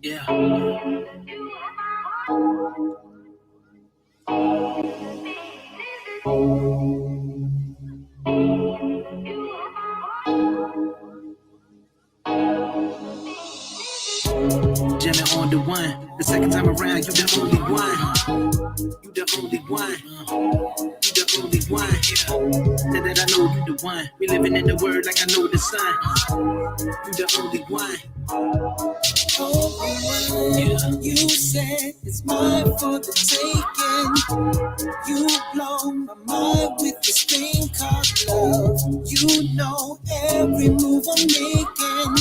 Yeah. Jamming on the one. The second time around, you the only one. You the only one. You the only one. That I know you the one. We living in the word like I know the sun. You the only one. Yeah. You said it's mine for the taking. You blow my mind with this thing called love. You know every move I'm making.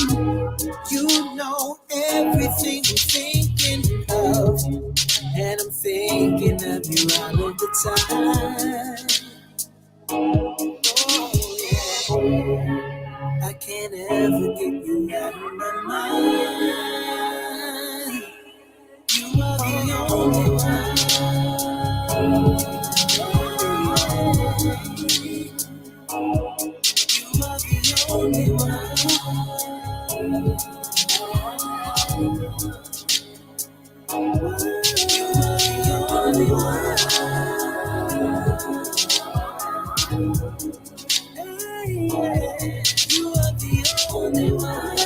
You know everything I'm thinking of. And I'm thinking of you all of the time. Oh, yeah. I can't ever get you out of my mind. You are the only one. You are the only one. You are the only one. Hey, yeah. You are the only one.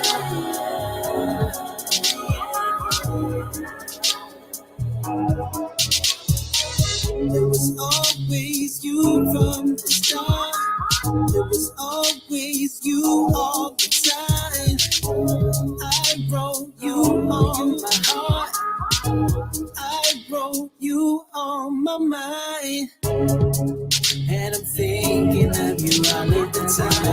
It was always you from the start. It was always you all the time. I wrote you on my heart. I wrote you on my mind. And I'm thinking of you all of the time.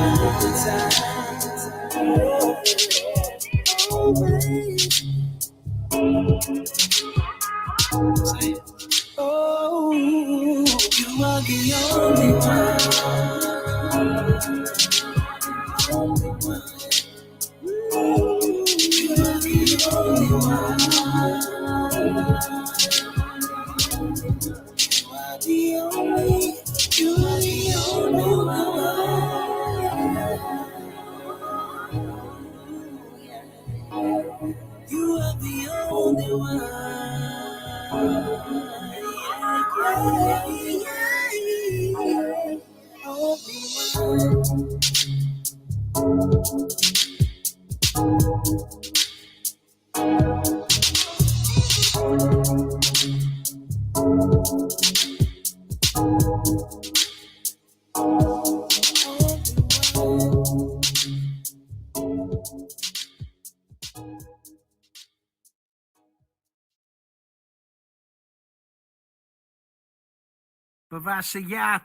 Always. Say it. Oh, you are the only one. Only one. You are the only one. You are the only. You are the only one. You are the only one. Bavashaya.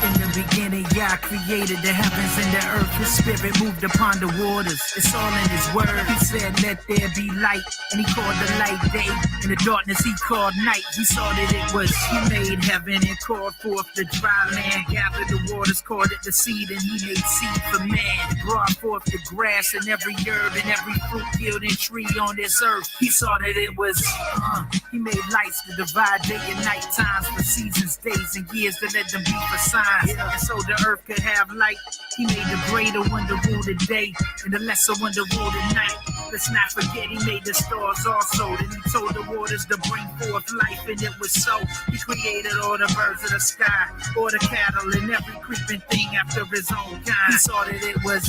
In the beginning, Yah created the heavens and the earth. His spirit moved upon the waters. It's all in his word. He said, let there be light. And he called the light day. In the darkness, he called night. He saw that it was. He made heaven and called forth the dry land. Gathered the waters, called it the seed. And he made seed for man. Brought forth the grass and every herb and every fruit-yielding tree on this earth. He saw that it was. He made lights to divide day and night times for seasons, days, and years to let them be for signs. And so the earth could have light. He made the greater one to rule the day and the lesser one to rule the night. Let's not forget he made the stars also. Then he told the waters to bring forth life, and it was so. He created all the birds of the sky, all the cattle and every creeping thing after his own kind. He saw that it was.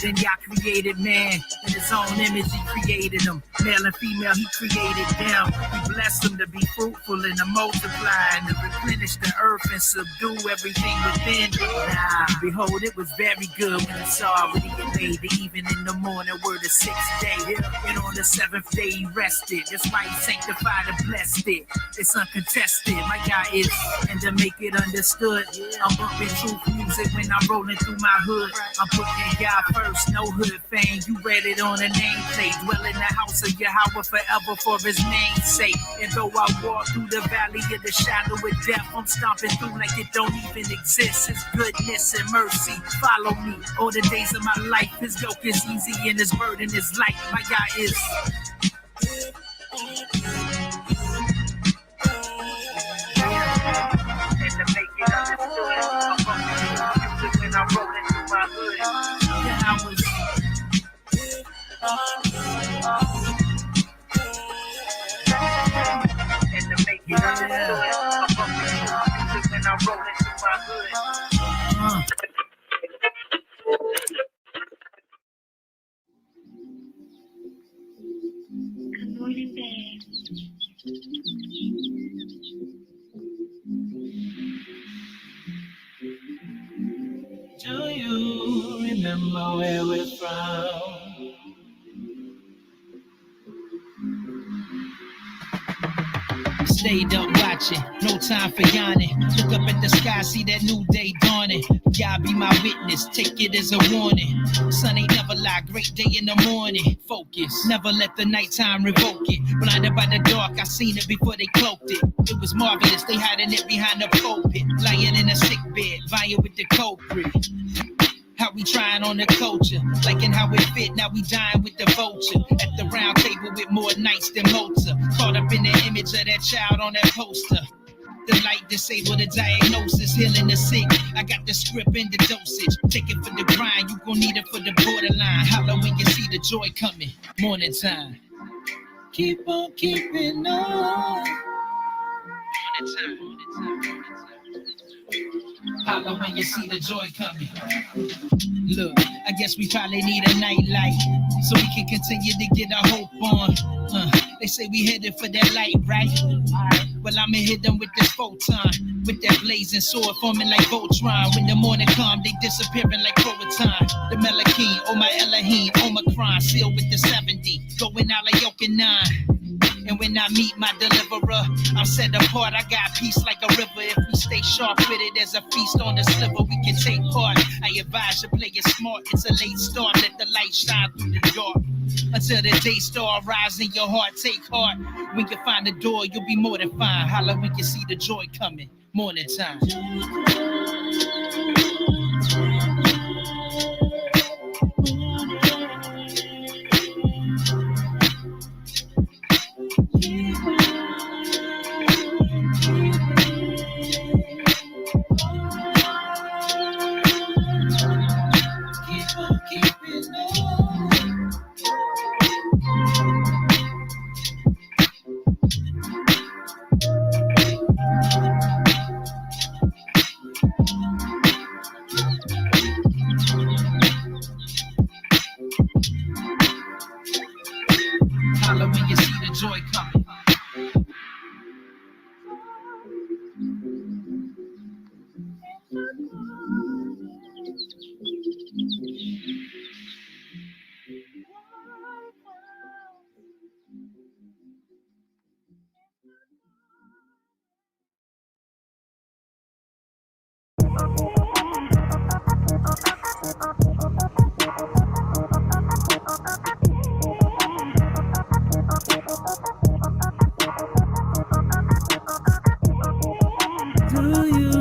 Then Yah created man. In his own image he created them. Male and female he created them. He blessed them to be fruitful and to multiply and to replenish the earth and subdue everything within. Nah, behold, it was very good when he saw what he had made. The even in the morning were the sixth day. And on the seventh day he rested. That's why he sanctified and blessed it. It's uncontested. My God is, and to make it understood, I'm bumping truth music when I'm rolling through my hood. I'm putting God first, no hood fame. You read it on a nameplate. Dwell in the house of Yahweh forever for his name's sake. And though I walk through the valley of the shadow of death, I'm stomping through like it don't even exist. His goodness and mercy follow me all the days of my life. His yoke is easy and his burden is light. My God is. And to make it understood, now rolling through my hood. Good morning, babe. Do you remember where we're from? Stayed up watching, no time for yawning. Look up at the sky, see that new day dawning. God be my witness, take it as a warning. Sun ain't never lie, great day in the morning. Focus, never let the nighttime revoke it. Blinded by the dark, I seen it before they cloaked it. It was marvelous, they hiding it behind the pulpit. Lying in a sick bed, vying with the culprit. How we trying on the culture, liking how it fit, now we dying with the vulture. At the round table with more nights than Mozart. Caught up in the image of that child on that poster. The light disable the diagnosis, healing the sick. I got the script and the dosage. Take it for the grind, you gon' need it for the borderline. Holla when you see the joy coming, morning time. Keep on keeping on. Morning time. Holla when you see the joy coming. Look, I guess we probably need a night light so we can continue to get our hope on. They say we headed for that light, right? Well, I'ma hit them with this photon, with that blazing sword forming like Voltron. When the morning come, they disappearing like Croatan. The Melachine, oh my Elohim, Omicron, sealed with the 70, going out like Yoke and 9. And when I meet my deliverer, I'm set apart. I got peace like a river. If we stay sharp with it, there's a feast on the sliver. We can take part. I advise you play it smart. It's a late start. Let the light shine through the dark. Until the day star rise in your heart. Take heart. When you find the door, you'll be more than fine. Holla when you see the joy coming. Morning time. Holla when you see the joy coming. Do you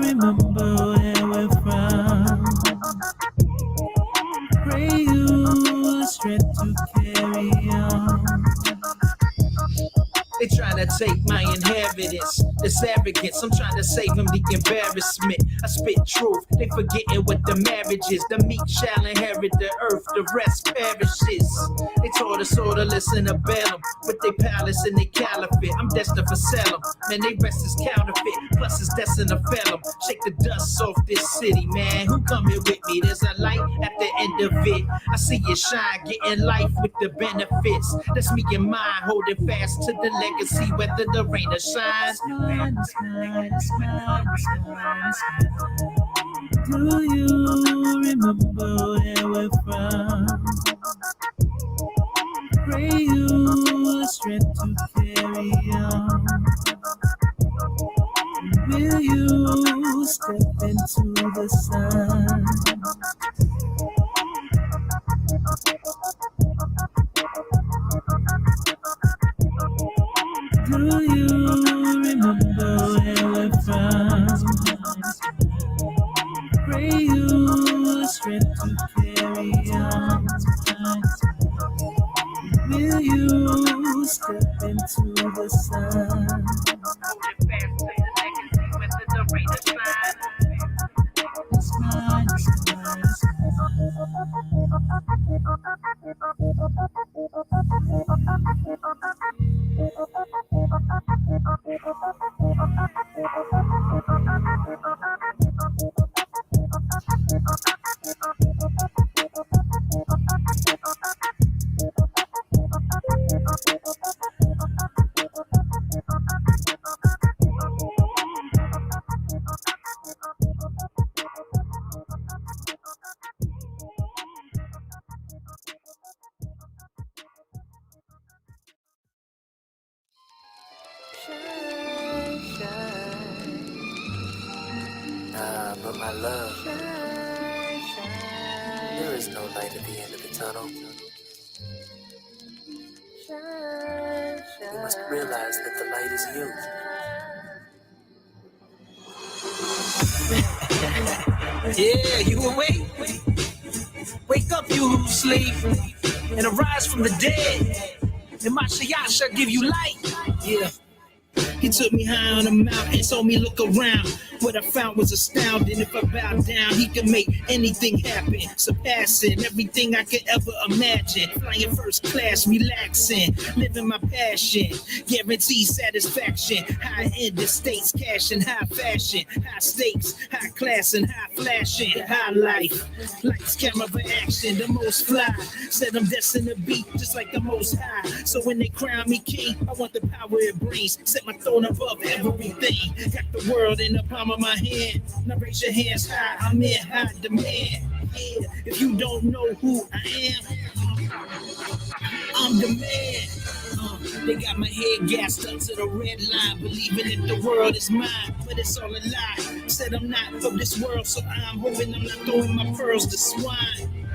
remember where we're from? Pray you strength to carry on. They trying to take my inheritance, this arrogance. I'm trying to save them the embarrassment. I spit truth, they forgetting what the marriage is. The meek shall inherit the earth, the rest perishes. They taught us all to listen to Balaam with their palace and their caliphate. I'm destined for Salem, man, they rest is counterfeit. Plus it's destined to fail them. Shake the dust off this city, man. Who coming with me? There's a light at the end of it. I see you shine, getting life with the benefits. That's me and mine, holding fast to the legacy, whether the rain or shine. Do you remember where we're from? Pray you strength to carry on. Will you step into the sun? Do you remember where we're from? Pray you strength to carry on. Will you step into the sun? But my love, there is no light at the end of the tunnel. You must realize that the light is you. Yeah, you awake? Wake up, you who sleep, and arise from the dead. And my shall give you light. Yeah. He took me high on a mountain, told me look around. What I found was astounding. If I bow down, he can make anything happen, surpassing everything I could ever imagine. Flying first class, relaxing, living my passion, guaranteed satisfaction. High end estates, cash and high fashion, high stakes, high class and high flashing, high life. Lights, camera, action, the most fly. Said I'm destined to be just like the most high. So when they crown me king, I want the power it brings. Set my throne above everything. Got the world in the palm of my hand. Now raise your hands high. I'm in high demand. Yeah, if you don't know who I am, I'm the man. They got my head gassed up to the red line, believing that the world is mine, but it's all a lie. Said I'm not of this world, so I'm hoping I'm not throwing my pearls to swine.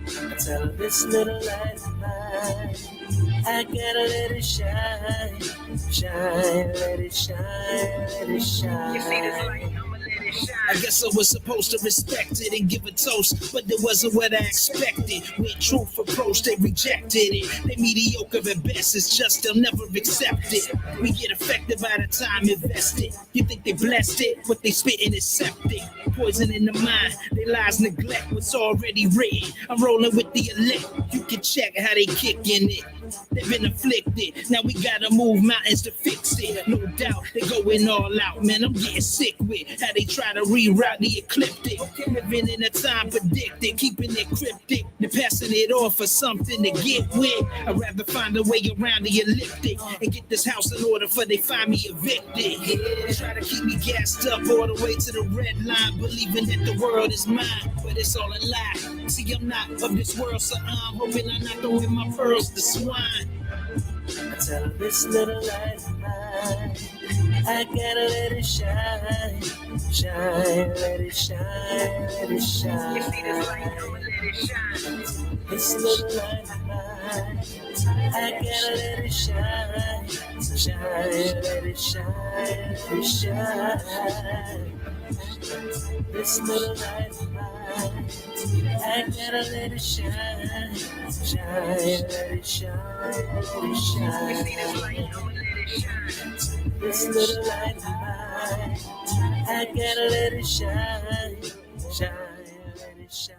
I tell this little light of mine, I gotta let it shine, shine, let it shine, let it shine. You see this light? I'ma let it shine. I guess I was supposed to respect it and give a toast, but it wasn't what I expected. With truth approach, they rejected it. They mediocre at best, it's just they'll never accept it. We get affected by the time invested. You think they blessed it, what they spitting is septic. Poison in the mind, they lies neglect what's already written. I'm rolling with the elect, you can check how they kicking it. They've been afflicted, now we gotta move mountains to fix it. No doubt, they going all out, man, I'm getting sick with how they try to reroute the ecliptic. Living in a time predicted, keeping it cryptic. They're passing it off for something to get with. I'd rather find a way around the elliptic and get this house in order before they find me evicted. Yeah, try to keep me gassed up all the way to the red line, believing that the world is mine, but it's all a lie. See, I'm not of this world, so I'm hoping I'm not throwing my pearls to swine. I tell this little light of mine, I gotta let it shine, shine, let it shine, let it shine. You see this light? I'ma let it shine. This little light of mine, I gotta let it shine, shine, let it shine, let it shine. This little light of mine, I gotta let it shine, shine, let it shine, let it shine. You see this light? I'ma let it shine. This little light of mine, I gotta let it shine, shine, let it shine.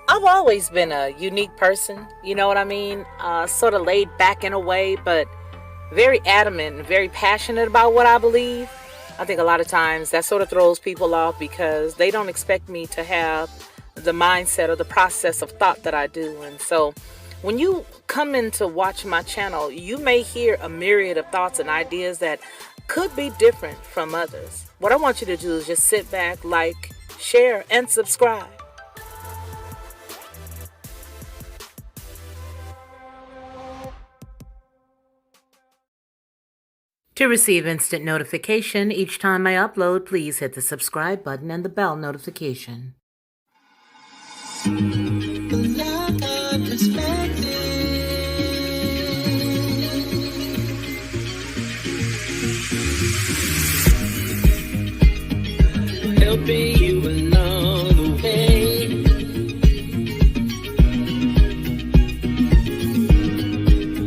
I've always been a unique person, you know what I mean? Sort of laid back in a way, but very adamant and very passionate about what I believe. I think a lot of times that sort of throws people off because they don't expect me to have the mindset or the process of thought that I do. And so when you come in to watch my channel, you may hear a myriad of thoughts and ideas that could be different from others. What I want you to do is just sit back, like, share, and subscribe. To receive instant notification each time I upload, please hit the subscribe button and the bell notification. Helping you along the way,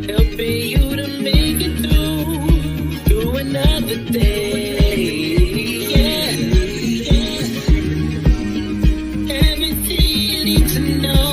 helping you to make it through another day. Yeah, yeah. Everything you need to know.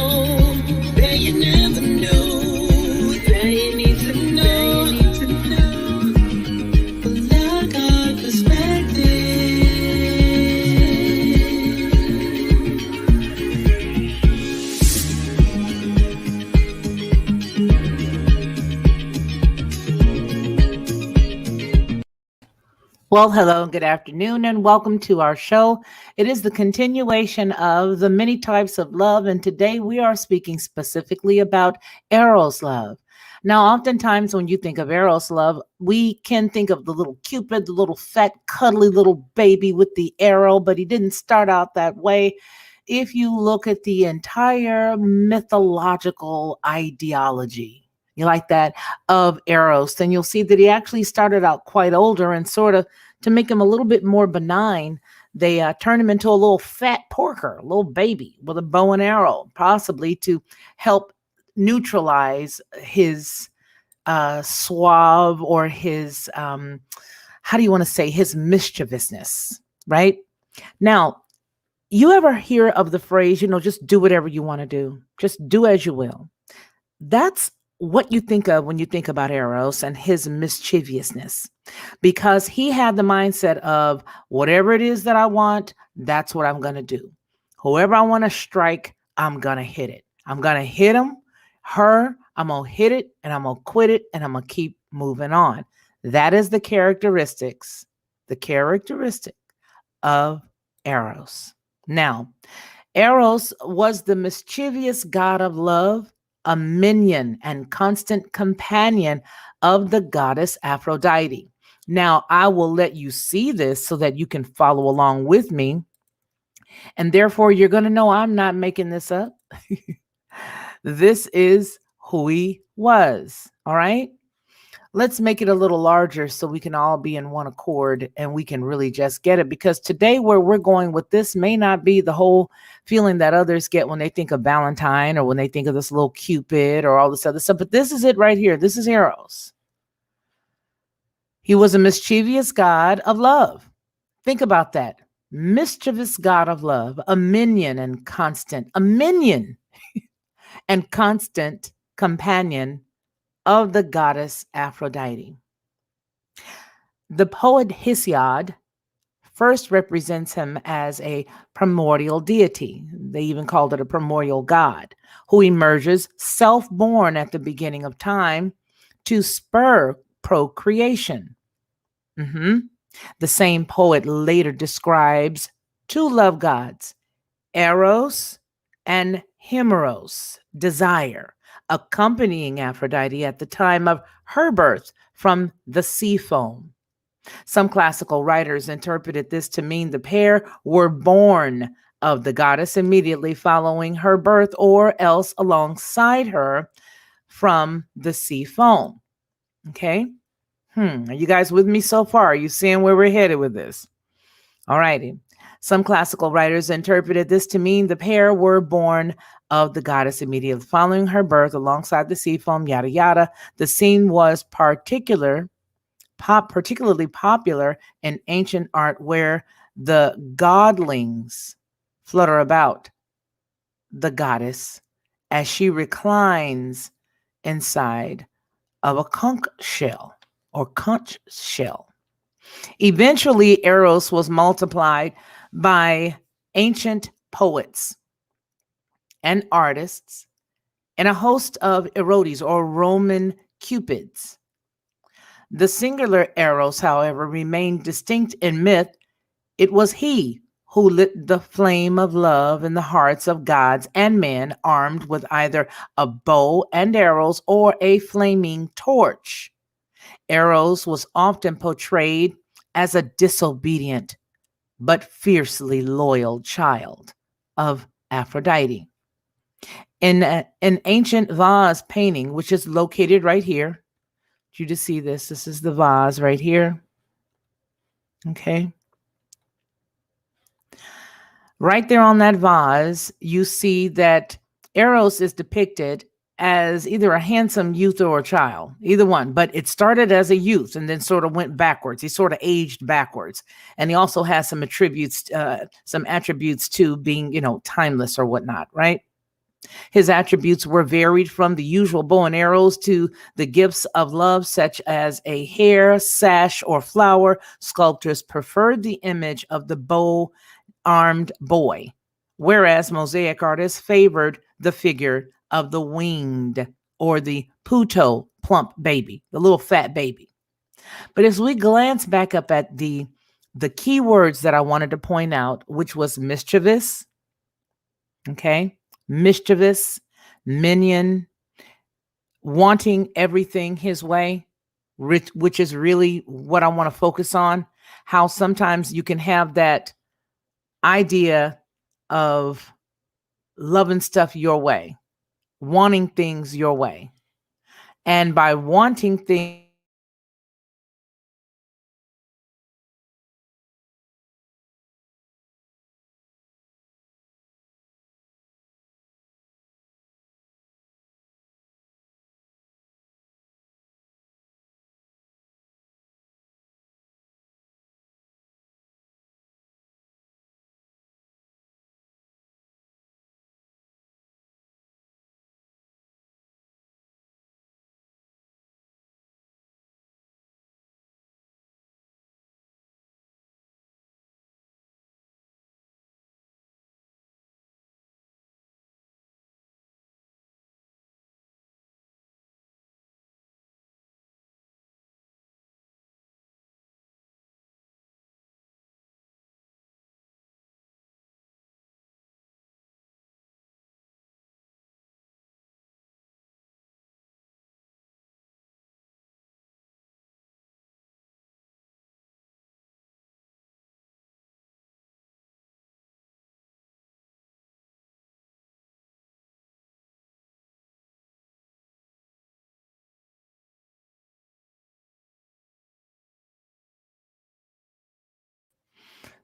Well, hello, good afternoon, and welcome to our show. It is the continuation of the many types of love, and today we are speaking specifically about Eros love. Now, oftentimes when you think of Eros love, we can think of the little Cupid, the little fat, cuddly little baby with the arrow, but he didn't start out that way. If you look at the entire mythological ideology, you like that, of Eros, then you'll see that he actually started out quite older and sort of to make him a little bit more benign, they turn him into a little fat porker, a little baby with a bow and arrow, possibly to help neutralize his suave or his, how do you want to say, his mischievousness, right? Now, you ever hear of the phrase, just do whatever you want to do, just do as you will? That's what you think of when you think about Eros and his mischievousness, because he had the mindset of whatever it is that I want, that's what I'm going to do. Whoever I want to strike, I'm going to hit it. I'm going to hit him, her, I'm going to hit it, and I'm going to quit it, and I'm going to keep moving on. That is the characteristic of Eros. Now, Eros was the mischievous god of love, a minion and constant companion of the goddess Aphrodite. Now, I will let you see this so that you can follow along with me. And therefore, you're going to know I'm not making this up. This is who he was. All right. Let's make it a little larger so we can all be in one accord and we can really just get it. Because today, where we're going with this may not be the whole feeling that others get when they think of Valentine or when they think of this little Cupid or all this other stuff. But this is it right here. This is Eros. He was a mischievous god of love. Think about that. Mischievous god of love, a minion and constant companion of the goddess Aphrodite. The poet Hesiod first represents him as a primordial deity. They even called it a primordial god, who emerges self-born at the beginning of time to spur procreation. The same poet later describes two love gods, Eros and Himeros, desire, accompanying Aphrodite at the time of her birth from the sea foam. Some classical writers interpreted this to mean the pair were born of the goddess immediately following her birth or else alongside her from the sea foam. Okay? Are you guys with me so far? Are you seeing where we're headed with this? All righty. Some classical writers interpreted this to mean the pair were born of the goddess immediately following her birth alongside the sea foam, yada, yada. The scene was particularly popular in ancient art where the godlings flutter about the goddess as she reclines inside of a conch shell. Eventually, Eros was multiplied by ancient poets and artists and a host of erotes or Roman cupids. The singular Eros, however, remained distinct in myth. It was he who lit the flame of love in the hearts of gods and men, armed with either a bow and arrows or a flaming torch. Eros was often portrayed as a disobedient but fiercely loyal child of Aphrodite. In an ancient vase painting, which is located right here, you just see this. This is the vase right here. Okay. Right there on that vase, you see that Eros is depicted as either a handsome youth or a child, either one. But it started as a youth and then sort of went backwards. He sort of aged backwards. And he also has some attributes to being, timeless or whatnot, right? His attributes were varied from the usual bow and arrows to the gifts of love, such as a hair, sash, or flower. Sculptors preferred the image of the bow-armed boy, whereas mosaic artists favored the figure of the winged or the puto plump baby, the little fat baby. But as we glance back up at the the key words that I wanted to point out, which was mischievous, okay? Mischievous, minion, wanting everything his way, which is really what I want to focus on. How sometimes you can have that idea of loving stuff your way, wanting things your way. And by wanting things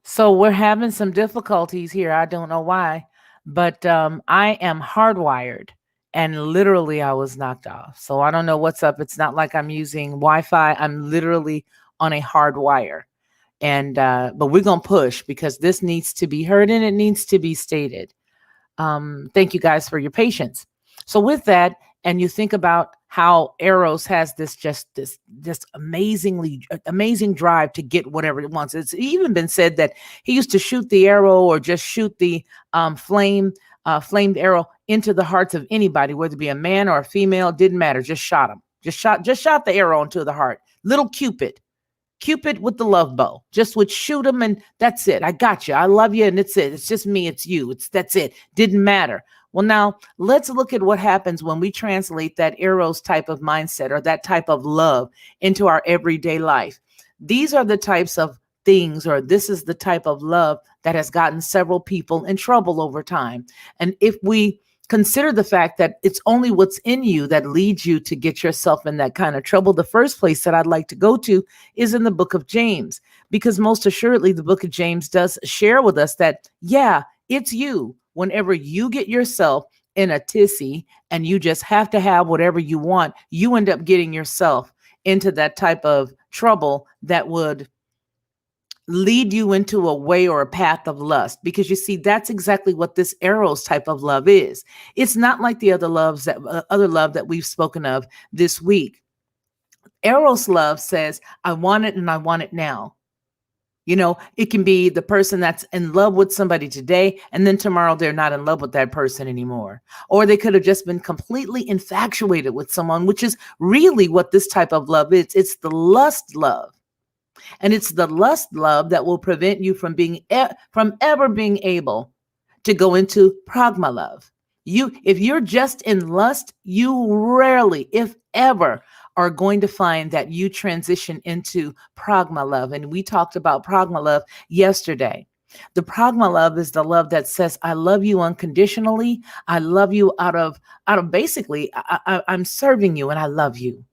So we're having some difficulties here. I don't know why, but I am hardwired and literally I was knocked off. So I don't know what's up. It's not like I'm using Wi-Fi. I'm literally on a hard wire. And but we're going to push because this needs to be heard and it needs to be stated. Thank you guys for your patience. So with that, and you think about how Eros has this amazing drive to get whatever it wants. It's even been said that he used to shoot the arrow or just shoot the flamed arrow into the hearts of anybody, whether it be a man or a female, didn't matter. Just shot him. Just shot the arrow into the heart. Little Cupid with the love bow just would shoot him and that's it. I got you. I love you. And it's it. It's just me. It's you. That's it. Didn't matter. Well, now let's look at what happens when we translate that Eros type of mindset or that type of love into our everyday life. These are the types of things, or this is the type of love that has gotten several people in trouble over time. And if we consider the fact that it's only what's in you that leads you to get yourself in that kind of trouble, the first place that I'd like to go to is in the book of James, because most assuredly the book of James does share with us that, yeah, it's you. Whenever you get yourself in a tizzy and you just have to have whatever you want, you end up getting yourself into that type of trouble that would lead you into a way or a path of lust, because you see that's exactly what this Eros type of love is. It's not like the other love that we've spoken of this week. Eros love says, I want it and I want it now. You know, it can be the person that's in love with somebody today, and then tomorrow they're not in love with that person anymore. Or they could have just been completely infatuated with someone, which is really what this type of love is. It's the lust love. And it's the lust love that will prevent you from from ever being able to go into pragma love. If you're just in lust, you rarely, if ever, are going to find that you transition into pragma love. And we talked about pragma love yesterday. The pragma love is the love that says, I love you unconditionally. I love you out of basically, I'm serving you and I love you.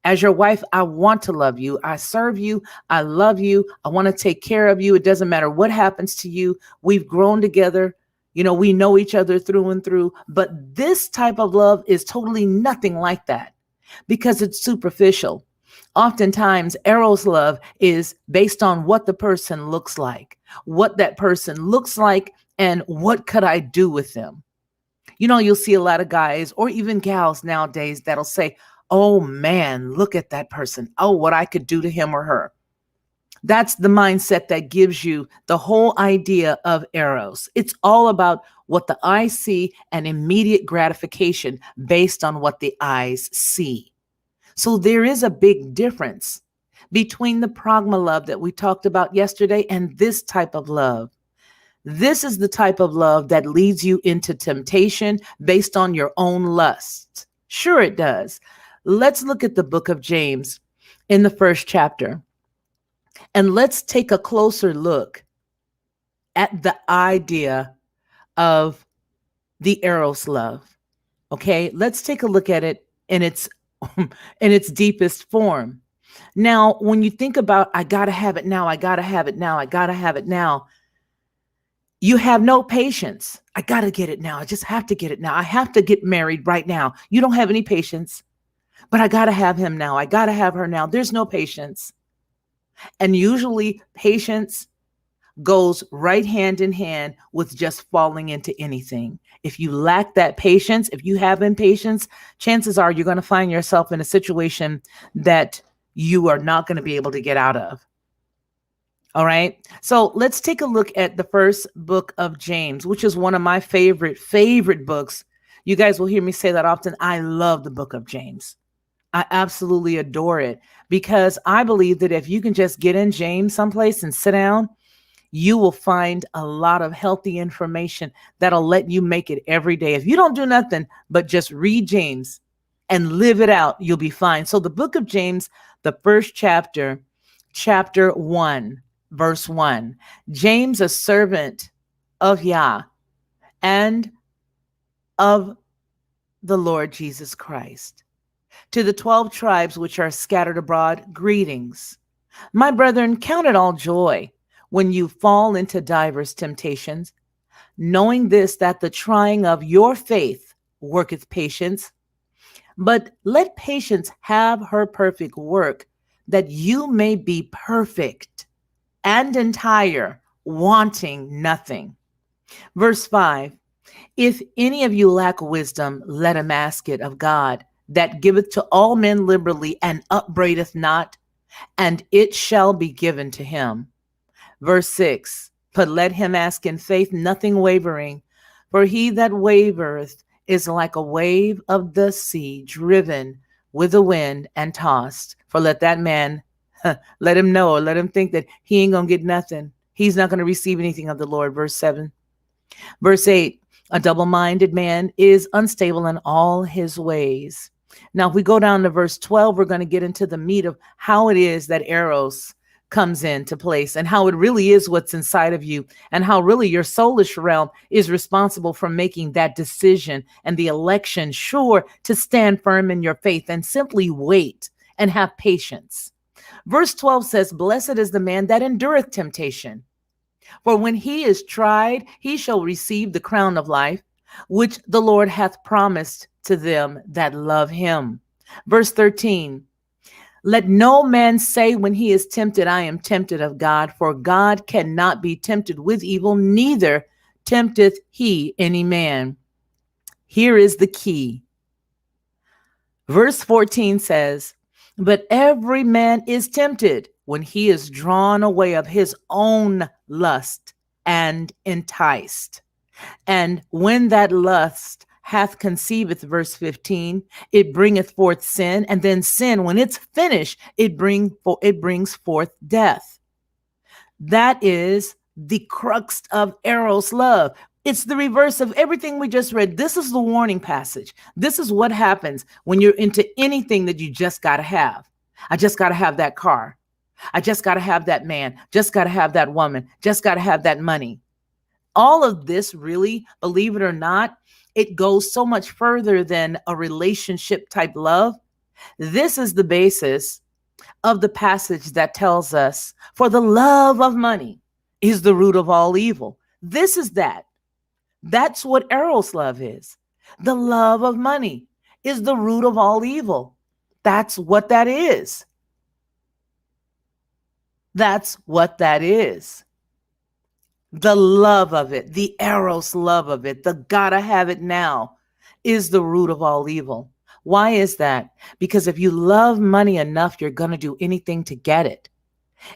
As your wife, I want to love you. I serve you. I love you. I want to take care of you. It doesn't matter what happens to you. We've grown together. You know, we know each other through and through. But this type of love is totally nothing like that because it's superficial. Oftentimes, Eros love is based on what the person looks like, and what could I do with them? You know, you'll see a lot of guys or even gals nowadays that'll say, oh man, look at that person. Oh, what I could do to him or her. That's the mindset that gives you the whole idea of Eros. It's all about what the eyes see and immediate gratification based on what the eyes see. So there is a big difference between the pragma love that we talked about yesterday and this type of love. This is the type of love that leads you into temptation based on your own lust. Sure, it does. Let's look at the book of James in the first chapter, and let's take a closer look at the idea of the Eros love. Okay, let's take a look at it in its in its deepest form. Now, when you think about I gotta have it now, I gotta have it now, I gotta have it now, you have no patience. I gotta get it now. I just have to get it now. I have to get married right now. You don't have any patience, but I gotta have him now. I gotta have her now. There's no patience. And usually patience goes right hand in hand with just falling into anything. If you lack that patience, if you have impatience, chances are you're going to find yourself in a situation that you are not going to be able to get out of. All right. So let's take a look at the first book of James, which is one of my favorite books. You guys will hear me say that often. I love the book of James. I absolutely adore it because I believe that if you can just get in James someplace and sit down, you will find a lot of healthy information that'll let you make it every day. If you don't do nothing but just read James and live it out, you'll be fine. So the book of James, the first chapter, chapter 1, verse 1, James, a servant of Yah and of the Lord Jesus Christ, to the 12 tribes which are scattered abroad, greetings. My brethren, count it all joy when you fall into divers temptations, knowing this, that the trying of your faith worketh patience. But let patience have her perfect work, that you may be perfect and entire, wanting nothing. Verse 5, if any of you lack wisdom, let him ask it of God, that giveth to all men liberally and upbraideth not, and it shall be given to him. Verse 6, but let him ask in faith, nothing wavering. For he that wavereth is like a wave of the sea, driven with the wind and tossed. For let that man, let him know, or let him think that he ain't going to get nothing. He's not going to receive anything of the Lord. Verse 7. Verse 8, a double-minded man is unstable in all his ways. Now, if we go down to verse 12, we're going to get into the meat of how it is that Eros comes into place and how it really is what's inside of you and how really your soulish realm is responsible for making that decision and the election sure to stand firm in your faith and simply wait and have patience. Verse 12 says, blessed is the man that endureth temptation, for when he is tried, he shall receive the crown of life, which the Lord hath promised to them that love him. Verse 13, let no man say when he is tempted, I am tempted of God, for God cannot be tempted with evil, neither tempteth he any man. Here is the key. Verse 14 says, but every man is tempted when he is drawn away of his own lust and enticed. And when that lust hath conceiveth, verse 15, it bringeth forth sin, and then sin, when it's finished, it brings forth death. That is the crux of Eros love. It's the reverse of everything we just read. This is the warning passage. This is what happens when you're into anything that you just got to have. I just got to have that car. I just got to have that man. Just got to have that woman. Just got to have that money. All of this really, believe it or not, it goes so much further than a relationship type love. This is the basis of the passage that tells us, for the love of money is the root of all evil. This is that. That's what Eros love is. The love of money is the root of all evil. That's what that is. That's what that is. The love of it, the Eros love of it, the gotta have it now is the root of all evil. Why is that? Because if you love money enough, you're going to do anything to get it.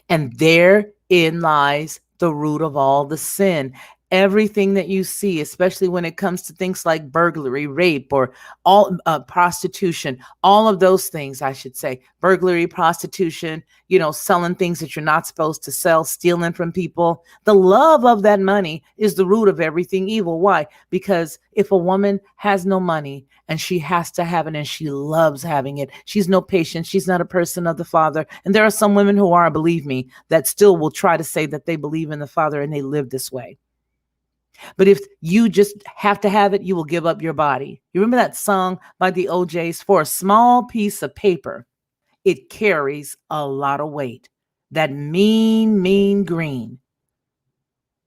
And therein lies the root of all the sin. everything that you see, especially when it comes to things like burglary, rape, or all prostitution, all of those things, I should say, burglary, prostitution, selling things that you're not supposed to sell, stealing from people. The love of that money is the root of everything evil. Why? Because if a woman has no money and she has to have it and she loves having it, she's no patient. She's not a person of the Father. And there are some women who are, believe me, that still will try to say that they believe in the Father and they live this way. But if you just have to have it, you will give up your body. You remember that song by the OJs? For a small piece of paper, it carries a lot of weight. That mean, mean green.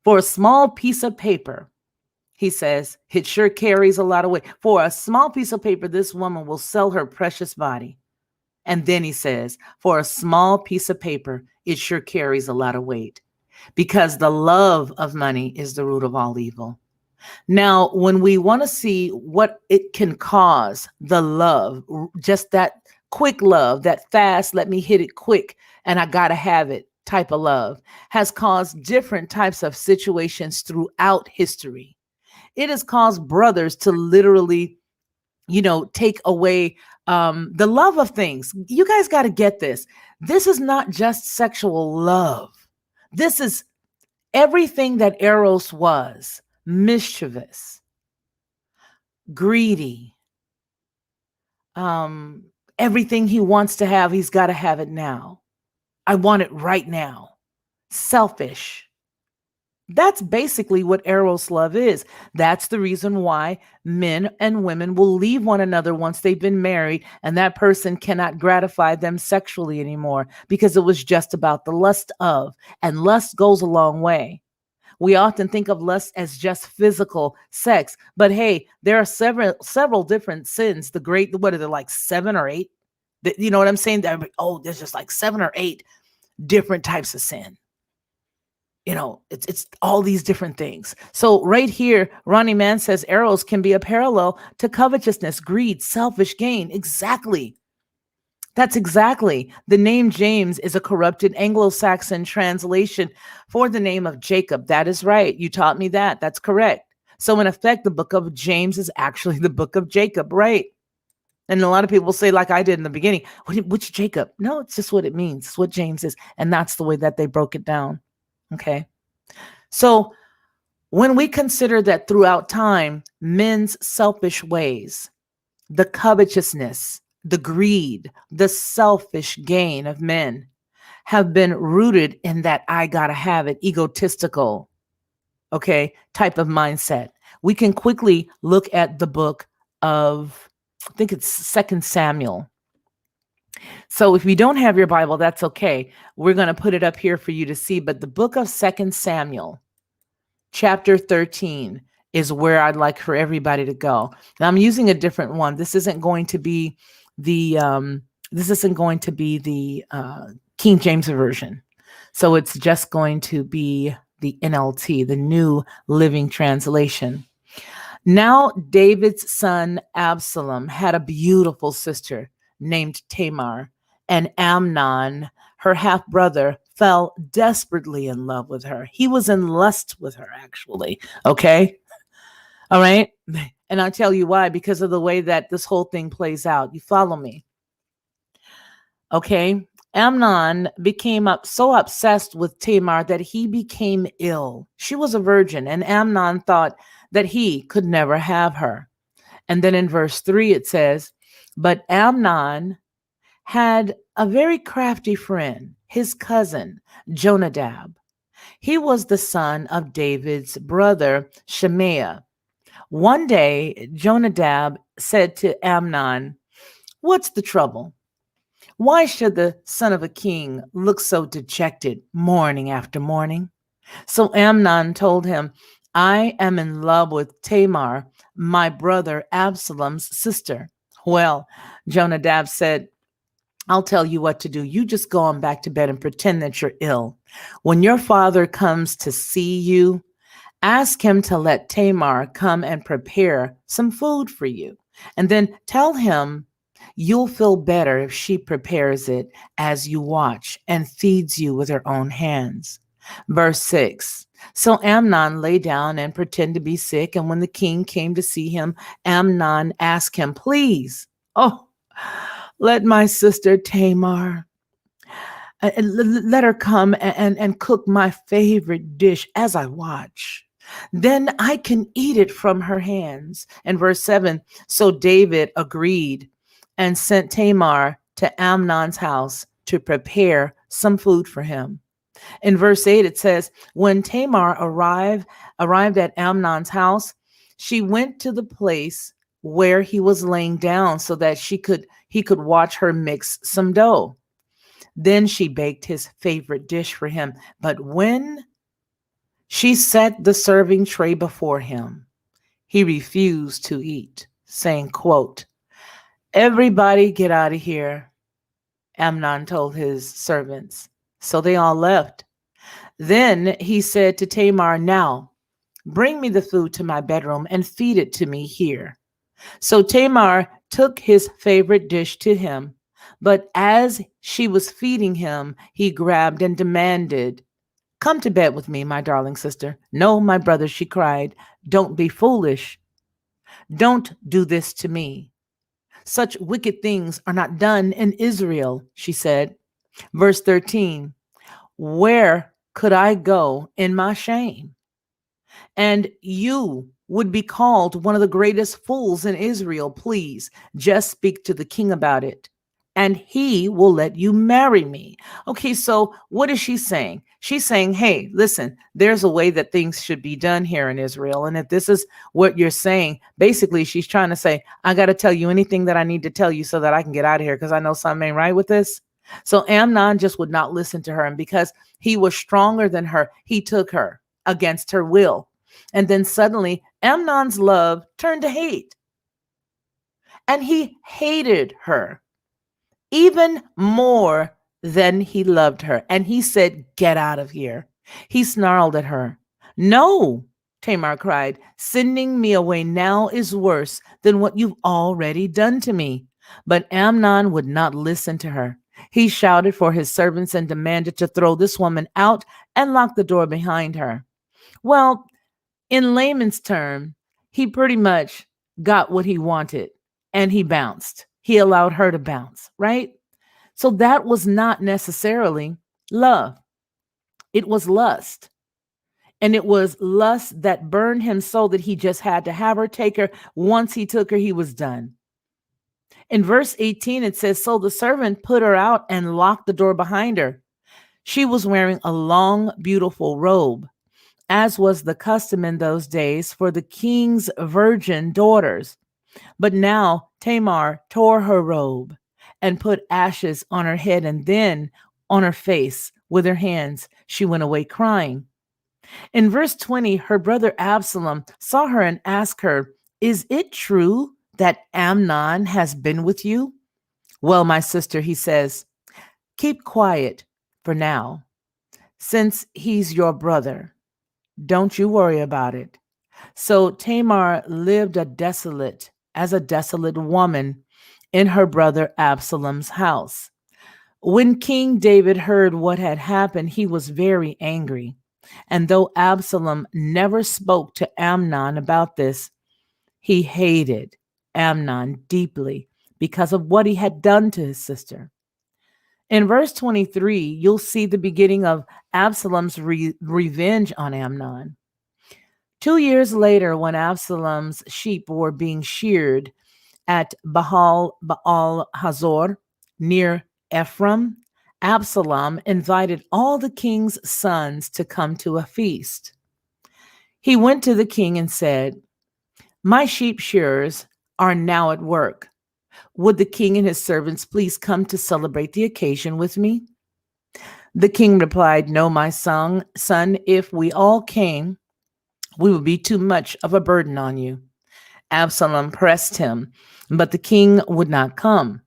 For a small piece of paper, he says, it sure carries a lot of weight. For a small piece of paper, this woman will sell her precious body. And then he says, for a small piece of paper, it sure carries a lot of weight. Because the love of money is the root of all evil. Now, when we want to see what it can cause, the love, just that quick love, that fast, let me hit it quick, and I got to have it type of love, has caused different types of situations throughout history. It has caused brothers to literally, take away the love of things. You guys got to get this. This is not just sexual love. This is everything that Eros was: mischievous, greedy, everything he wants to have, he's got to have it now. I want it right now. Selfish. That's basically what Eros love is. That's the reason why men and women will leave one another once they've been married, and that person cannot gratify them sexually anymore because it was just about the lust of, and lust goes a long way. We often think of lust as just physical sex, but hey, there are several different sins. What are there, like 7 or 8? You know what I'm saying? There's just like 7 or 8 different types of sin. It's all these different things. So right here, Ronnie Mann says Eros can be a parallel to covetousness, greed, selfish gain. Exactly. That's exactly. The name James is a corrupted Anglo-Saxon translation for the name of Jacob. That is right. You taught me that. That's correct. So in effect, the book of James is actually the book of Jacob, right? And a lot of people say, like I did in the beginning, which Jacob? No, it's just what it means. It's what James is. And that's the way that they broke it down. Okay. So when we consider that throughout time, men's selfish ways, the covetousness, the greed, the selfish gain of men have been rooted in that I gotta have it, egotistical, type of mindset. We can quickly look at the book of, I think it's 2 Samuel. So if you don't have your Bible, that's okay. We're going to put it up here for you to see. But the book of 2 Samuel, chapter 13, is where I'd like for everybody to go. Now I'm using a different one. This isn't going to be the King James version. So it's just going to be the NLT, the New Living Translation. Now David's son Absalom had a beautiful sister named Tamar, and Amnon, her half-brother, fell desperately in love with her. He was in lust with her, actually. Okay? All right? And I'll tell you why, because of the way that this whole thing plays out. You follow me? Okay? Amnon became so obsessed with Tamar that he became ill. She was a virgin, and Amnon thought that he could never have her. And then in verse 3, it says, but Amnon had a very crafty friend, his cousin, Jonadab. He was the son of David's brother, Shemaiah. One day, Jonadab said to Amnon, what's the trouble? Why should the son of a king look so dejected morning after morning? So Amnon told him, I am in love with Tamar, my brother Absalom's sister. Well, Jonadab said, I'll tell you what to do. You just go on back to bed and pretend that you're ill. When your father comes to see you, ask him to let Tamar come and prepare some food for you. And then tell him you'll feel better if she prepares it as you watch and feeds you with her own hands. Verse 6. So Amnon lay down and pretended to be sick. And when the king came to see him, Amnon asked him, please, oh, let my sister Tamar, let her come and cook my favorite dish as I watch. Then I can eat it from her hands. And verse 7. So David agreed and sent Tamar to Amnon's house to prepare some food for him. In verse 8, it says, when Tamar arrived at Amnon's house, she went to the place where he was laying down so that he could watch her mix some dough. Then she baked his favorite dish for him. But when she set the serving tray before him, he refused to eat, saying, quote, everybody get out of here, Amnon told his servants. So they all left. Then he said to Tamar, now bring me the food to my bedroom and feed it to me here. So Tamar took his favorite dish to him, but as she was feeding him, he grabbed and demanded, come to bed with me, my darling sister. No, my brother, she cried, don't be foolish. Don't do this to me. Such wicked things are not done in Israel, she said. Verse 13, where could I go in my shame? And you would be called one of the greatest fools in Israel. Please just speak to the king about it, and he will let you marry me. Okay, so what is she saying? She's saying, hey, listen, there's a way that things should be done here in Israel. And if this is what you're saying, basically she's trying to say, I got to tell you anything that I need to tell you so that I can get out of here because I know something ain't right with this. So Amnon just would not listen to her. And because he was stronger than her, he took her against her will. And then suddenly Amnon's love turned to hate. And he hated her even more than he loved her. And he said, get out of here. He snarled at her. No, Tamar cried, sending me away now is worse than what you've already done to me. But Amnon would not listen to her. He shouted for his servants and demanded to throw this woman out and lock the door behind her. Well, in layman's term, he pretty much got what he wanted and he bounced. He allowed her to bounce, right? So that was not necessarily love. It was lust. And it was lust that burned him so that he just had to have her take her. Once he took her, he was done. In verse 18, it says, so the servant put her out and locked the door behind her. She was wearing a long, beautiful robe, as was the custom in those days for the king's virgin daughters. But now Tamar tore her robe and put ashes on her head and then on her face with her hands. She went away crying. In verse 20, her brother Absalom saw her and asked her, is it true that Amnon has been with you? Well, my sister, he says, keep quiet for now, since he's your brother. Don't you worry about it. So Tamar lived as a desolate woman in her brother Absalom's house. When King David heard what had happened, he was very angry. And though Absalom never spoke to Amnon about this, he hated Amnon deeply because of what he had done to his sister. In verse 23, you'll see the beginning of Absalom's revenge on Amnon. 2 years later, when Absalom's sheep were being sheared at Baal Hazor near Ephraim, Absalom invited all the king's sons to come to a feast. He went to the king and said, my sheep shearers are now at work. Would the king and his servants please come to celebrate the occasion with me? The king replied, no, my son, if we all came, we would be too much of a burden on you. Absalom pressed him, but the king would not come.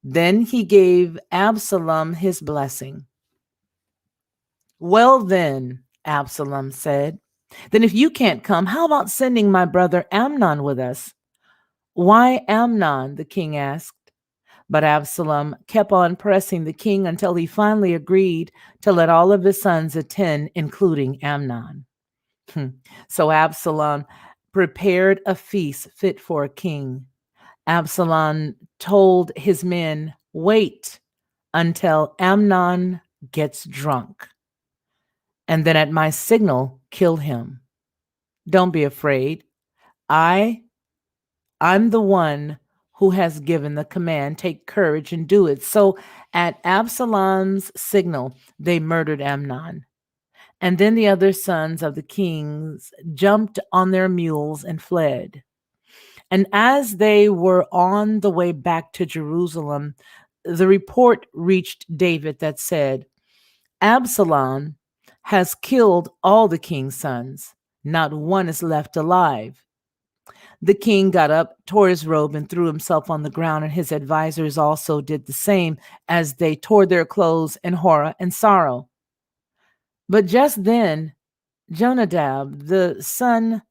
Then he gave Absalom his blessing. Well then, Absalom said, then if you can't come, how about sending my brother Amnon with us? Why Amnon? The king asked. But Absalom kept on pressing the king until he finally agreed to let all of his sons attend, including Amnon. Hmm. So Absalom prepared a feast fit for a king. Absalom told his men, "Wait until Amnon gets drunk, and then at my signal, kill him. Don't be afraid. I I'm the one who has given the command. Take courage and do it." So at Absalom's signal, they murdered Amnon. And then the other sons of the kings jumped on their mules and fled. And as they were on the way back to Jerusalem, the report reached David that said, "Absalom has killed all the king's sons. Not one is left alive." The king got up, tore his robe, and threw himself on the ground, and his advisors also did the same as they tore their clothes in horror and sorrow. But just then, Jonadab, the son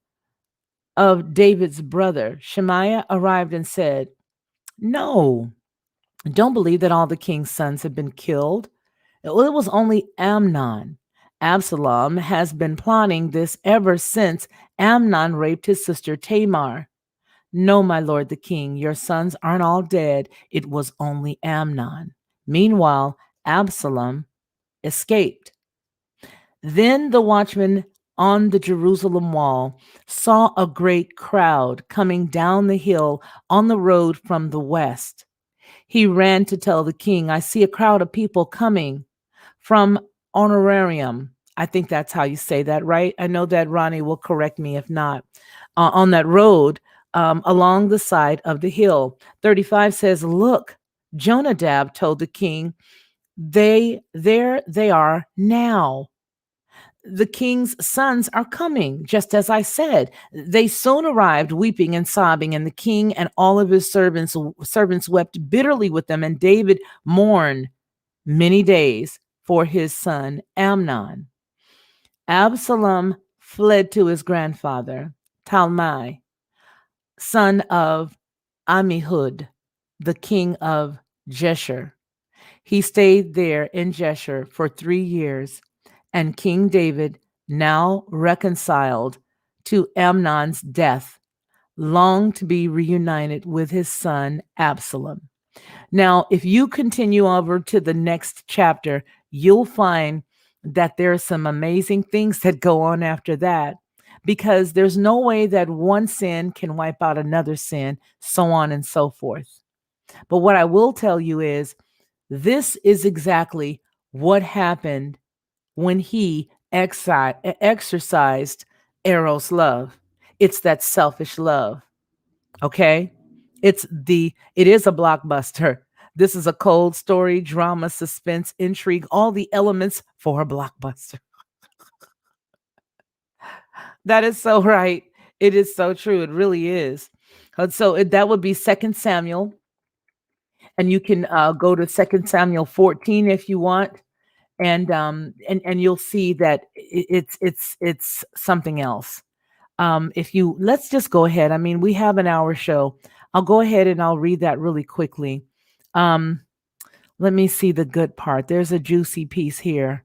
of David's brother, Shemaiah, arrived and said, "No, don't believe that all the king's sons have been killed. Well, it was only Amnon. Absalom has been plotting this ever since Amnon raped his sister Tamar. No, my lord the king, your sons aren't all dead. It was only Amnon." Meanwhile, Absalom escaped. Then the watchman on the Jerusalem wall saw a great crowd coming down the hill on the road from the west. He ran to tell the king, "I see a crowd of people coming from Honorarium." I think that's how you say that, right? I know that Ronnie will correct me if not. On that road along the side of the hill. 35 says, "Look, Jonadab told the king, there they are now. The king's sons are coming, just as I said." They soon arrived, weeping and sobbing, and the king and all of his servants wept bitterly with them, and David mourned many days for his son Amnon. Absalom fled to his grandfather, Talmai, son of Ammihud, the king of Jeshur. He stayed there in Jeshur for 3 years, and King David, now reconciled to Amnon's death, longed to be reunited with his son Absalom. Now, if you continue over to the next chapter, you'll find that there are some amazing things that go on after that, because there's no way that one sin can wipe out another sin, so on and so forth. But what I will tell you is this is exactly what happened when he exercised Eros love. It's that selfish love. Okay? It is a blockbuster. This is a cold story, drama, suspense, intrigue, all the elements for a blockbuster. That is so right. It is so true. It really is. So that would be 2 Samuel, and you can go to 2 Samuel 14 if you want, and you'll see that it's something else. If you Let's just go ahead. I mean, we have an hour show. I'll go ahead and I'll read that really quickly. Let me see the good part. There's a juicy piece here.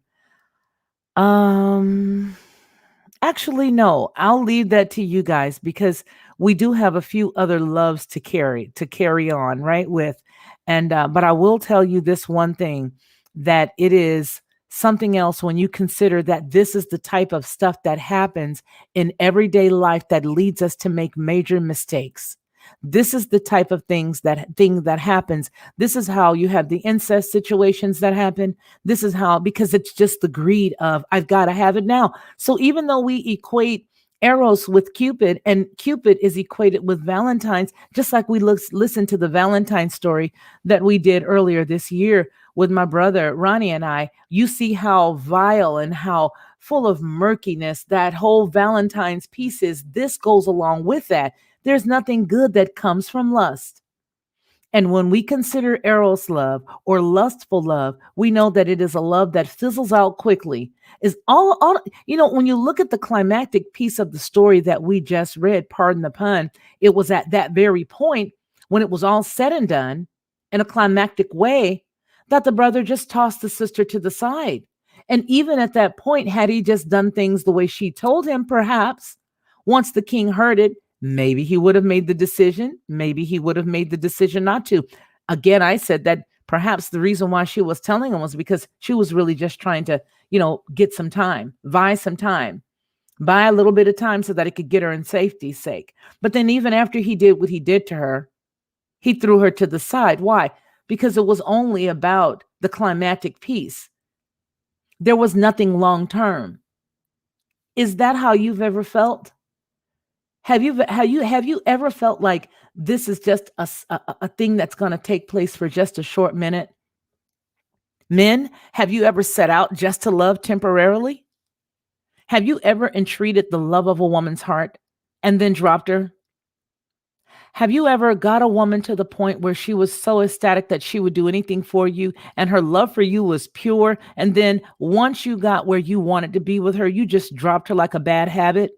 Actually, no, I'll leave that to you guys, because we do have a few other loves to carry on, right? With, and but I will tell you this one thing, that it is something else when you consider that this is the type of stuff that happens in everyday life that leads us to make major mistakes. This is the type of thing that happens. This is how you have the incest situations that happen. This is how, because it's just the greed of, I've got to have it now. So even though we equate Eros with Cupid, and Cupid is equated with Valentine's, just like we listen to the Valentine story that we did earlier this year with my brother Ronnie and I, you see how vile and how full of murkiness that whole Valentine's piece is. This goes along with that. There's nothing good that comes from lust. And when we consider Eros love or lustful love, we know that it is a love that fizzles out quickly. Is all when you look at the climactic piece of the story that we just read, pardon the pun, it was at that very point when it was all said and done, in a climactic way that the brother just tossed the sister to the side. And even at that point, had he just done things the way she told him, perhaps once the king heard it, maybe he would have made the decision. Maybe he would have made the decision not to. Again, I said that perhaps the reason why she was telling him was because she was really just trying to, get some time, buy some time, buy a little bit of time so that it could get her in safety's sake. But then even after he did what he did to her, he threw her to the side. Why? Because it was only about the climactic piece. There was nothing long term. Is that how you've ever felt? Have you ever felt like this is just a thing that's going to take place for just a short minute? Men, have you ever set out just to love temporarily? Have you ever entreated the love of a woman's heart and then dropped her? Have you ever got a woman to the point where she was so ecstatic that she would do anything for you and her love for you was pure? And then once you got where you wanted to be with her, you just dropped her like a bad habit?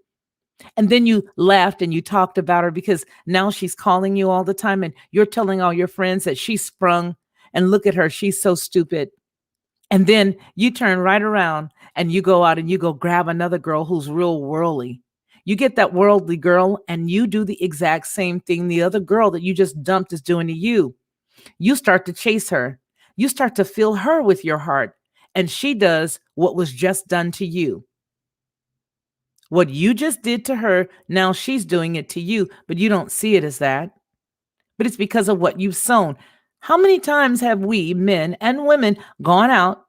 And then you laughed and you talked about her because now she's calling you all the time and you're telling all your friends that she's sprung and look at her, she's so stupid. And then you turn right around and you go out and you go grab another girl who's real worldly. You get that worldly girl and you do the exact same thing the other girl that you just dumped is doing to you. You start to chase her. You start to fill her with your heart. And she does what was just done to you. What you just did to her, now she's doing it to you, but you don't see it as that. But it's because of what you've sown. How many times have we, men and women, gone out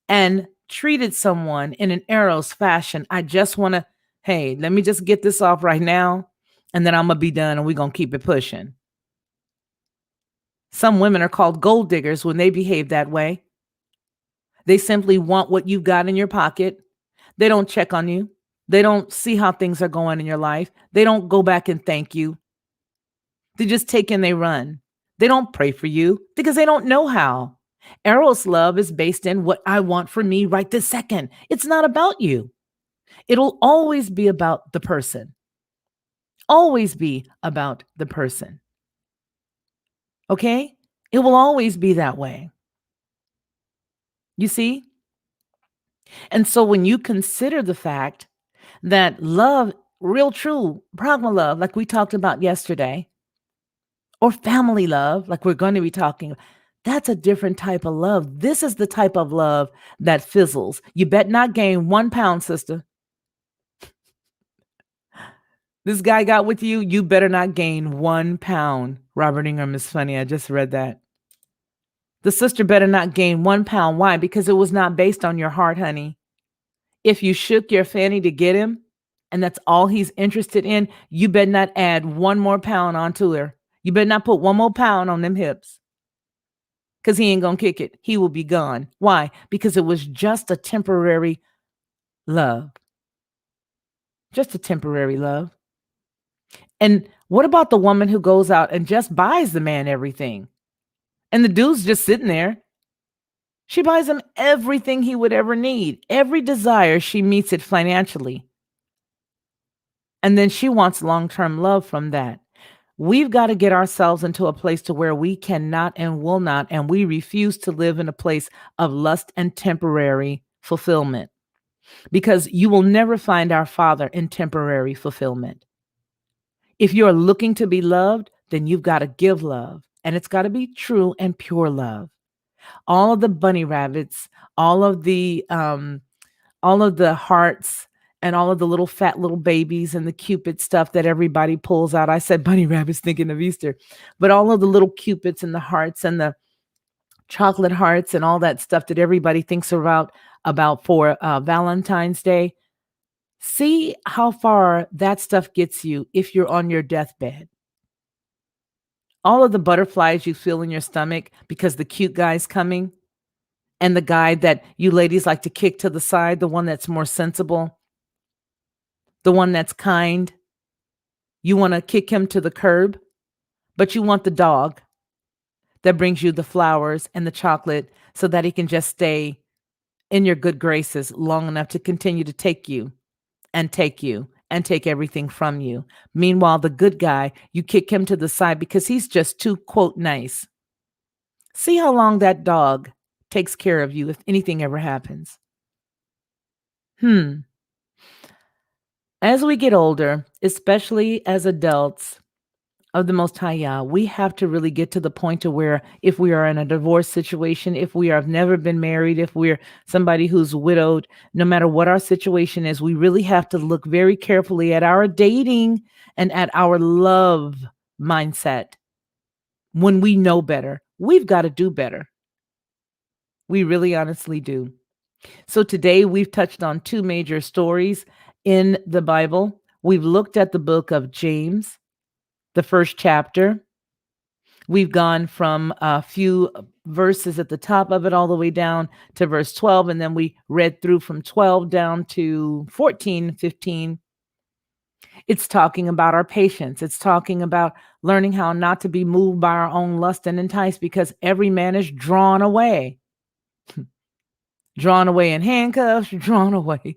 and treated someone in an Eros fashion? I just want to, hey, let me just get this off right now, and then I'm going to be done, and we're going to keep it pushing. Some women are called gold diggers when they behave that way. They simply want what you've got in your pocket. They don't check on you. They don't see how things are going in your life. They don't go back and thank you. They just take and they run. They don't pray for you because they don't know how. Eros love is based in what I want for me right this second. It's not about you. It'll always be about the person. Always be about the person. Okay? It will always be that way. You see? And so when you consider the fact that love, real true, primal love, like we talked about yesterday, or family love, like we're going to be talking, that's a different type of love. This is the type of love that fizzles. You bet not gain 1 pound, sister. This guy got with you, you better not gain 1 pound. Robert Ingram is funny. I just read that. The sister better not gain 1 pound. Why? Because it was not based on your heart, honey. If you shook your fanny to get him, and that's all he's interested in, you better not add 1 more pound onto her. You better not put 1 more pound on them hips. Because he ain't going to kick it. He will be gone. Why? Because it was just a temporary love. Just a temporary love. And what about the woman who goes out and just buys the man everything? And the dude's just sitting there. She buys him everything he would ever need. Every desire, she meets it financially. And then she wants long-term love from that. We've got to get ourselves into a place to where we cannot and will not, and we refuse to live in a place of lust and temporary fulfillment. Because you will never find our Father in temporary fulfillment. If you're looking to be loved, then you've got to give love. And it's got to be true and pure love. All of the bunny rabbits, all of the hearts, and all of the little fat little babies and the Cupid stuff that everybody pulls out. I said bunny rabbits thinking of Easter, but all of the little Cupids and the hearts and the chocolate hearts and all that stuff that everybody thinks about for Valentine's Day. See how far that stuff gets you if you're on your deathbed. All of the butterflies you feel in your stomach because the cute guy's coming, and the guy that you ladies like to kick to the side, the one that's more sensible, the one that's kind. You want to kick him to the curb, but you want the dog that brings you the flowers and the chocolate so that he can just stay in your good graces long enough to continue to take you and take everything from you. Meanwhile, the good guy, you kick him to the side because he's just too, quote, nice. See how long that dog takes care of you if anything ever happens. As we get older, especially as adults of the Most High Yah, we have to really get to the point to where if we are in a divorce situation, if we have never been married, if we're somebody who's widowed, no matter what our situation is, we really have to look very carefully at our dating and at our love mindset. When we know better, we've got to do better. We really honestly do. So today we've touched on two major stories in the Bible. We've looked at the book of James, the first chapter. We've gone from a few verses at the top of it all the way down to verse 12. And then we read through from 12 down to 14, 15. It's talking about our patience. It's talking about learning how not to be moved by our own lust and enticed, because every man is drawn away. Drawn away in handcuffs, drawn away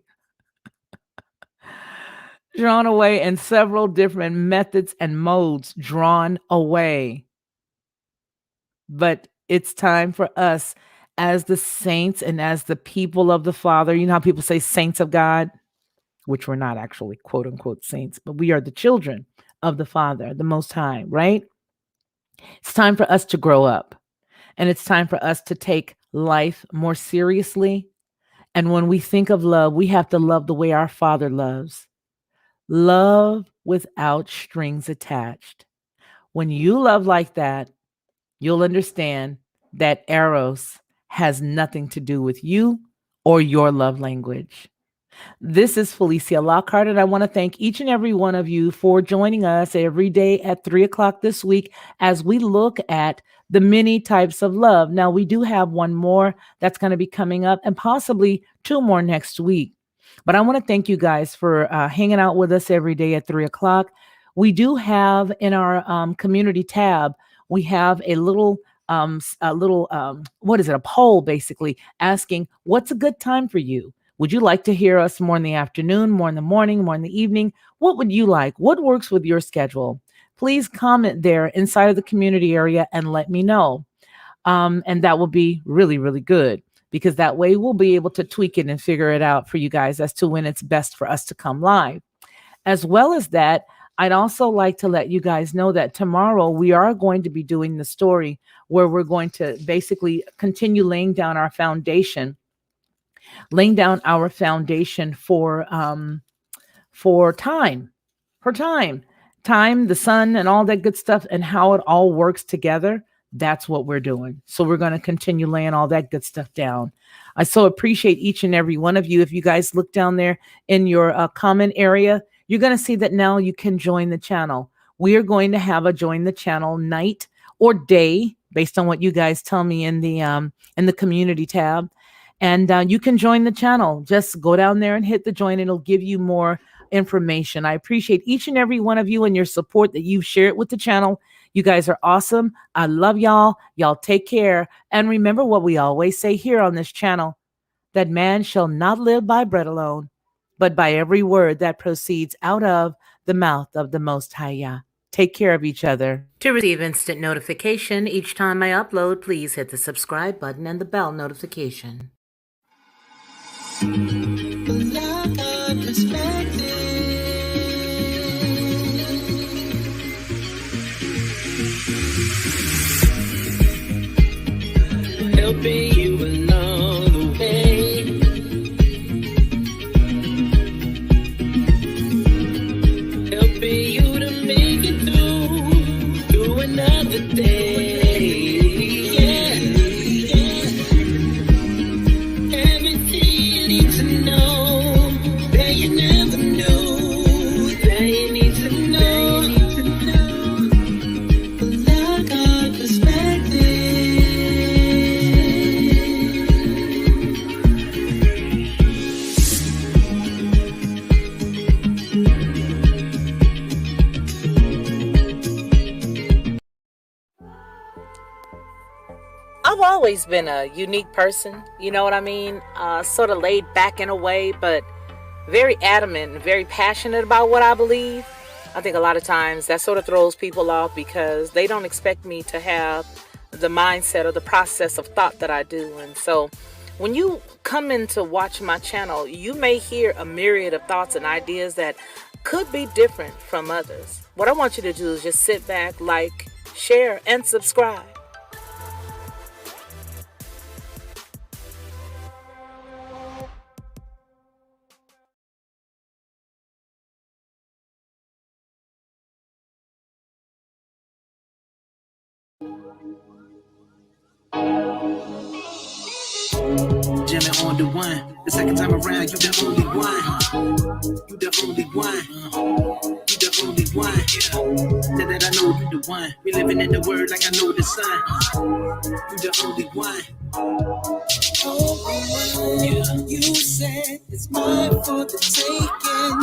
in several different methods and modes, drawn away. But it's time for us as the saints and as the people of the Father. You know how people say saints of God, which we're not actually quote unquote saints, but we are the children of the Father, the Most High, right? It's time for us to grow up, and it's time for us to take life more seriously. And when we think of love, we have to love the way our Father loves. Love without strings attached. When you love like that, you'll understand that Eros has nothing to do with you or your love language. This is Felicia Lockhart, and I want to thank each and every one of you for joining us every day at 3:00 this week as we look at the many types of love. Now, we do have one more that's going to be coming up and possibly two more next week. But I want to thank you guys for hanging out with us every day at 3:00. We do have in our community tab, we have a little a poll basically asking what's a good time for you. Would you like to hear us more in the afternoon, more in the morning, more in the evening? What would you like? What works with your schedule? Please comment there inside of the community area and let me know. And that will be really, really good, because that way we'll be able to tweak it and figure it out for you guys as to when it's best for us to come live. As well as that, I'd also like to let you guys know that tomorrow we are going to be doing the story where we're going to basically continue laying down our foundation for time, the sun and all that good stuff and how it all works together. That's what we're doing. So we're going to continue laying all that good stuff down. I so appreciate each and every one of you. If you guys look down there in your comment area, you're going to see that now you can join the channel. We are going to have a join the channel night or day based on what you guys tell me in the community tab. And you can join the channel. Just go down there and hit the join. It'll give you more information. I appreciate each and every one of you and your support that you've shared with the channel. You guys are awesome. I love y'all. Y'all take care. And remember what we always say here on this channel, that man shall not live by bread alone, but by every word that proceeds out of the mouth of the Most High Yah. Take care of each other. To receive instant notification each time I upload, please hit the subscribe button and the bell notification. Helping you along the way, helping you to make it through another day. I've always been a unique person, you know what I mean? Sort of laid back in a way, but very adamant and very passionate about what I believe. I think a lot of times that sort of throws people off because they don't expect me to have the mindset or the process of thought that I do. And so when you come in to watch my channel, you may hear a myriad of thoughts and ideas that could be different from others. What I want you to do is just sit back, like, share, and subscribe. Jamming on the one. The second time around, you the only one. You the only one. You the only one. Yeah. That I know you the one. We living in the word like I know the sun. You the only one. Yeah. You said it's mine for the taking.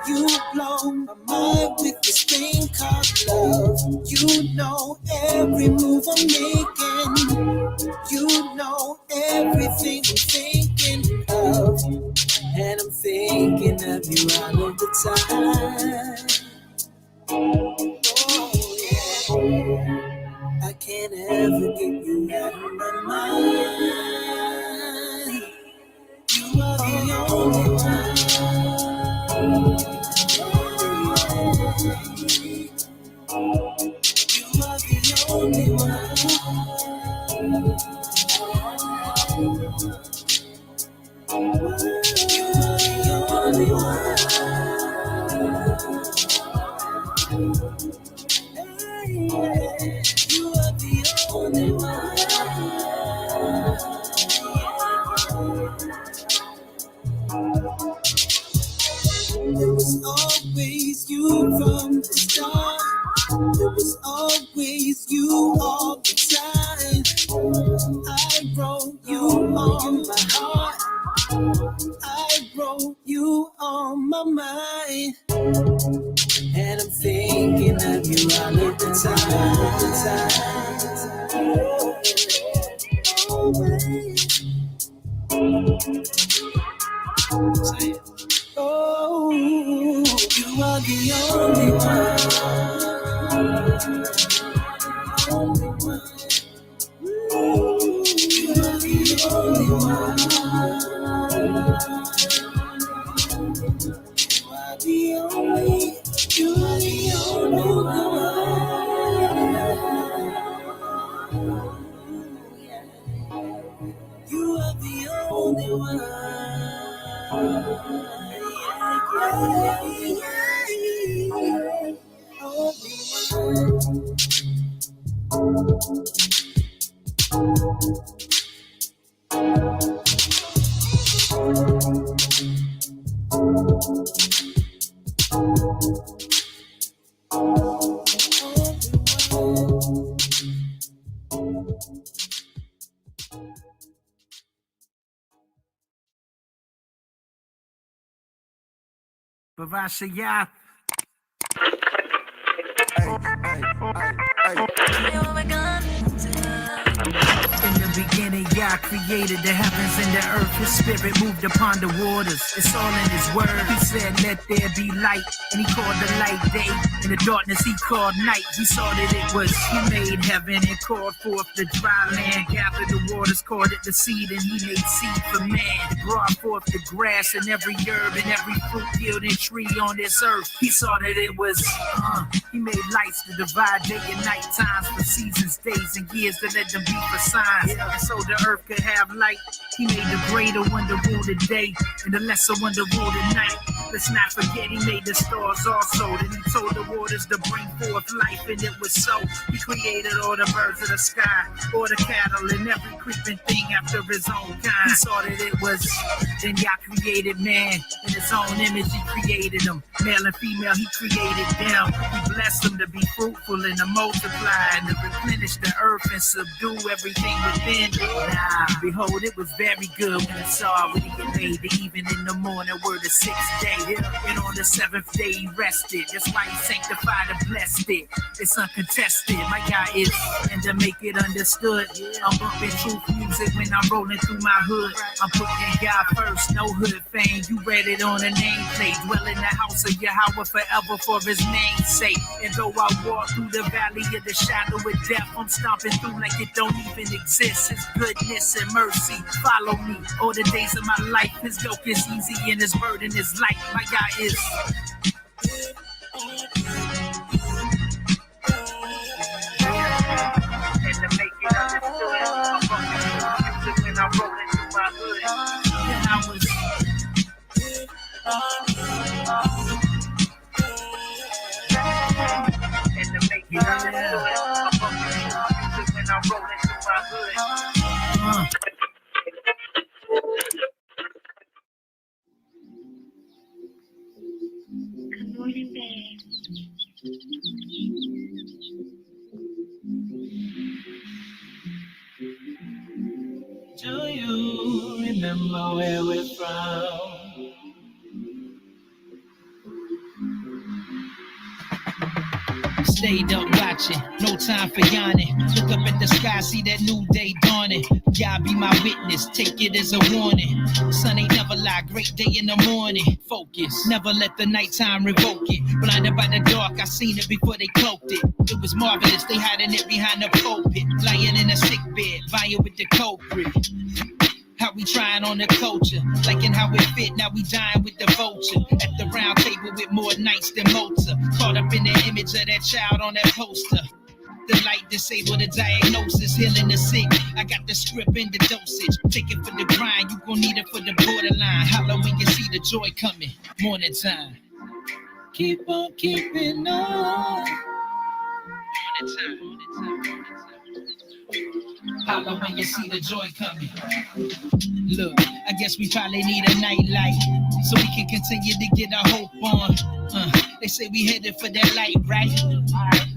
You blow my mind with this thing called love. You know every move I'm making. You know everything I'm thinking of. And I'm thinking of you all of the time. Oh, yeah. I can't ever get you out of my mind. You are the only one. You are the only one. You are the only one. You are the only one. It was always you from the start. It was always you all the time. I wrote you on my heart. I wrote you on my mind. And I'm thinking of you all of the time. Always. Oh, you are the only one. Only one. You are the only one. You are the only. You are the only one. You are the only one. Bavashaya. In the beginning, Yah created the heavens and the earth. His spirit moved upon the waters. It's all in his word. He said, let there be light. And he called the light day. In the darkness, he called night. He saw that it was. He made heaven and called forth the dry land. Gathered the waters, called it the seed. And he made seed for man. Brought forth the grass and every herb and every fruit yielding tree on this earth. He saw that it was. He made lights to divide day and night times for seasons, days, and years to let them be for signs. And so the earth could have light. He made the greater one to rule the day and the lesser one to rule the night. Let's not forget he made the stars also. Then he told the waters to bring forth life, and it was so. He created all the birds of the sky, all the cattle and every creeping thing after his own kind. He saw that it was. Then Yah created man. In his own image he created them. Male and female he created them. He blessed them to be fruitful and to multiply and to replenish the earth and subdue everything within. Behold, it was very good when it saw what he had made. Even in the morning were the sixth day. And on the seventh day he rested. That's why he's saying sanctified and blessed it. It's uncontested. My guy is, and to make it understood, I'm bumping truth music when I'm rolling through my hood. I'm putting God first, no hood fame. You read it on a nameplate. Dwell in the house of Yahweh forever for his name's sake. And though I walk through the valley of the shadow of death, I'm stomping through like it don't even exist. His goodness and mercy follow me all the days of my life. His yoke is easy and his burden is light. My guy is. And to make it understood, I'm fucking music when I'm rolling through my hood. And I was. And to make it understood, I'm fucking music when I'm rolling through my hood. Good morning, babe. Do you remember where we're from? Stayed up watching, no time for yawning. Look up at the sky, see that new day dawning. God be my witness, take it as a warning. Sun ain't never lie, great day in the morning. Focus, never let the nighttime revoke it. Blinded by the dark, I seen it before they cloaked it. It was marvelous, they hiding it behind the pulpit. Lying in a sick bed, vying with the culprit. How we trying on the culture, liking how it fit, now we dying with the vulture. At the round table with more nights than Mozart. Caught up in the image of that child on that poster. The light disable the diagnosis, healing the sick. I got the script and the dosage. Take it for the grind, you gon' need it for the borderline. Holla when you see the joy coming, morning time. Keep on keeping on. Morning time. Holla when you see the joy coming. Look, I guess we probably need a nightlight so we can continue to get our hope on. They say we headed for that light, right?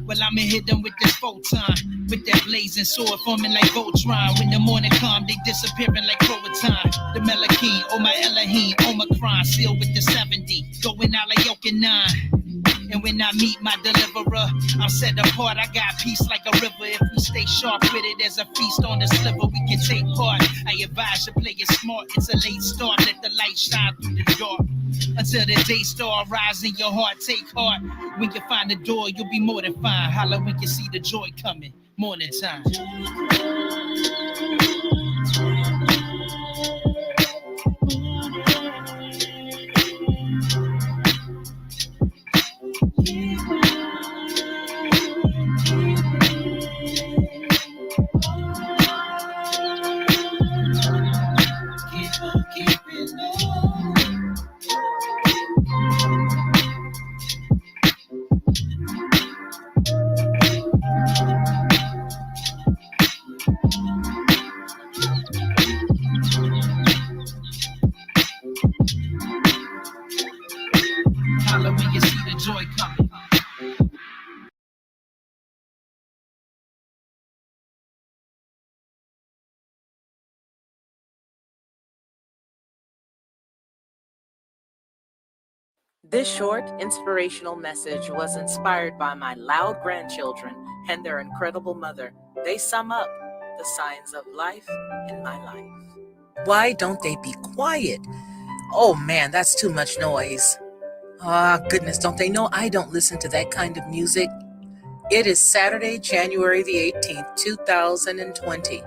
Well, I'ma hit them with this photon, with that blazing sword forming like Voltron. When the morning come, they disappearing like Croatan. The Melachine, oh my Elohim, Omicron, sealed with the 70, going out like Yoke 9. And when I meet my deliverer, I'm set apart. I got peace like a river. If we stay sharp with it as a feast on the sliver, we can take part. I advise you play it smart. It's a late start. Let the light shine through the dark. Until the day star rise in your heart, take heart. When you find the door, you'll be more than fine. Holla when you see the joy coming. Morning time. Holla when you see the joy coming. This short, inspirational message was inspired by my loud grandchildren and their incredible mother. They sum up the signs of life in my life. Why don't they be quiet? Oh man, that's too much noise. Ah, goodness, don't they know I don't listen to that kind of music? It is Saturday, January the 18th, 2020.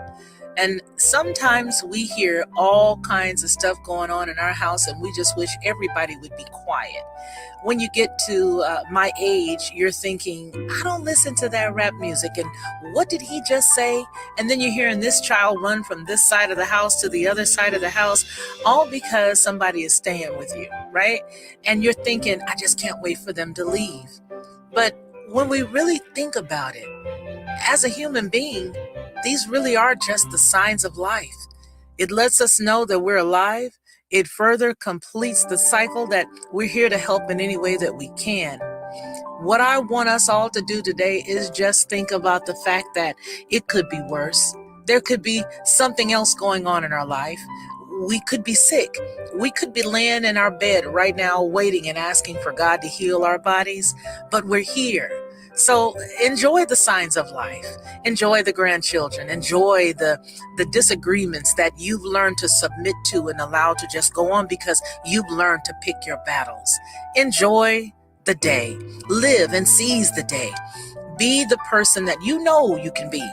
And sometimes we hear all kinds of stuff going on in our house and we just wish everybody would be quiet. When you get to my age, you're thinking, I don't listen to that rap music. And what did he just say? And then you're hearing this child run from this side of the house to the other side of the house, all because somebody is staying with you, right? And you're thinking, I just can't wait for them to leave. But when we really think about it, as a human being, these really are just the signs of life. It lets us know that we're alive. It further completes the cycle that we're here to help in any way that we can. What I want us all to do today is just think about the fact that it could be worse. There could be something else going on in our life. we could be sick. We could be laying in our bed right now waiting and asking for God to heal our bodies, but we're here. So enjoy the signs of life. Enjoy the grandchildren. Enjoy the disagreements that you've learned to submit to and allow to just go on because you've learned to pick your battles. Enjoy the day. Live and seize the day. Be the person that you know you can be.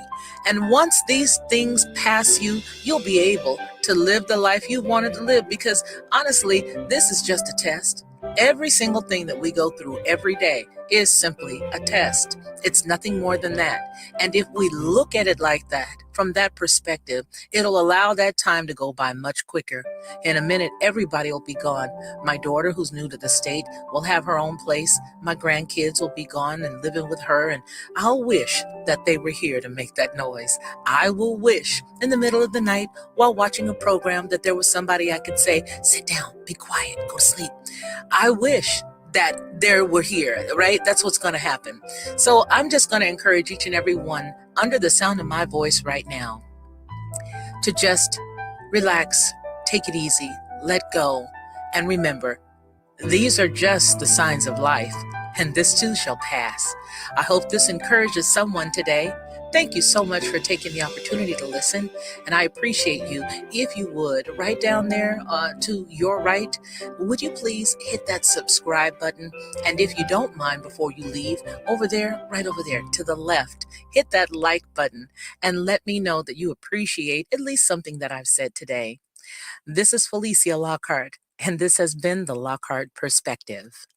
And once these things pass you, you'll be able to live the life you wanted to live, because honestly, this is just a test. Every single thing that we go through every day is simply a test. It's nothing more than that. And if we look at it like that, from that perspective, it'll allow that time to go by much quicker. In a minute, everybody will be gone. My daughter, who's new to the state, will have her own place. My grandkids will be gone and living with her. And I'll wish that they were here to make that noise. I will wish in the middle of the night while watching a program that there was somebody I could say, sit down, be quiet, go to sleep. I wish that they were here, right? That's what's going to happen. So I'm just going to encourage each and every one under the sound of my voice right now to just relax, take it easy, let go, and remember, these are just the signs of life, and this too shall pass. I hope this encourages someone today. Thank you so much for taking the opportunity to listen, and I appreciate you. If you would, right down there to your right, would you please hit that subscribe button? And if you don't mind, before you leave, over there, right over there to the left, hit that like button and let me know that you appreciate at least something that I've said today. This is Felicia Lockhart, and this has been the Lockhart Perspective.